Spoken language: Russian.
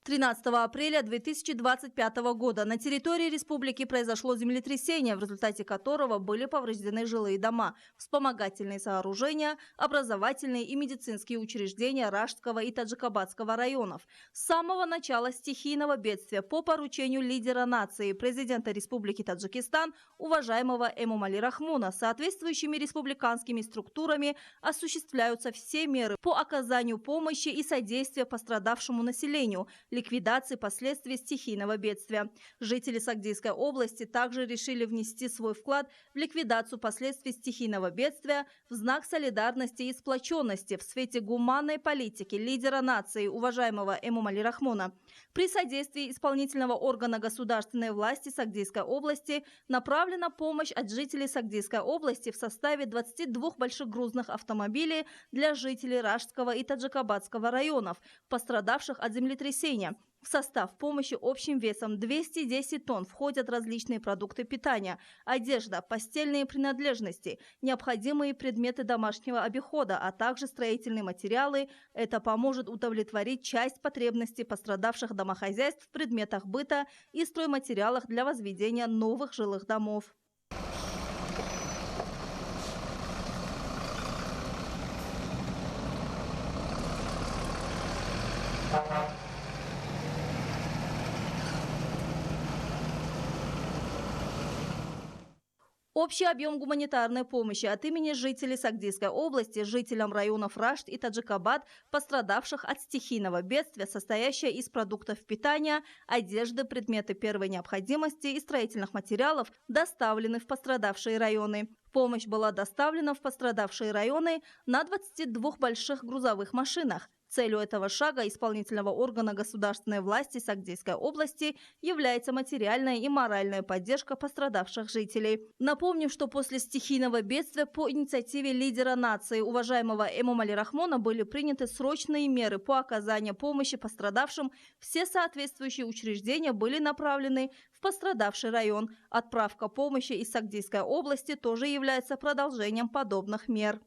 13 апреля 2025 года на территории республики произошло землетрясение, в результате которого были повреждены жилые дома, вспомогательные сооружения, образовательные и медицинские учреждения Ражского и Таджикобадского районов. С самого начала стихийного бедствия по поручению лидера нации, президента Республики Таджикистан, уважаемого Эмомали Рахмона, соответствующими республиканскими структурами осуществляются все меры по оказанию помощи и содействия пострадавшему населению, ликвидации последствий стихийного бедствия. Жители Сагдийской области также решили внести свой вклад в ликвидацию последствий стихийного бедствия в знак солидарности и сплоченности в свете гуманной политики лидера нации, уважаемого Эмомали Рахмона. При содействии исполнительного органа государственной власти Сагдийской области направлена помощь от жителей Сагдийской области в составе 22 больших грузных автомобилей для жителей Ражского и Таджикобадского районов, пострадавших от землетрясения. В состав помощи общим весом 210 тонн входят различные продукты питания, одежда, постельные принадлежности, необходимые предметы домашнего обихода, а также строительные материалы. Это поможет удовлетворить часть потребностей пострадавших домохозяйств в предметах быта и стройматериалах для возведения новых жилых домов. Общий объем гуманитарной помощи от имени жителей Сагдийской области жителям районов Рашт и Таджикобад, пострадавших от стихийного бедствия, состоящая из продуктов питания, одежды, предметы первой необходимости и строительных материалов, доставлены в пострадавшие районы. Помощь была доставлена в пострадавшие районы на 22 больших грузовых машинах. Целью этого шага исполнительного органа государственной власти Сагдийской области является материальная и моральная поддержка пострадавших жителей. Напомним, что после стихийного бедствия по инициативе лидера нации, уважаемого Эмомали Рахмона, были приняты срочные меры по оказанию помощи пострадавшим. Все соответствующие учреждения были направлены в пострадавший район. Отправка помощи из Сагдийской области тоже является продолжением подобных мер.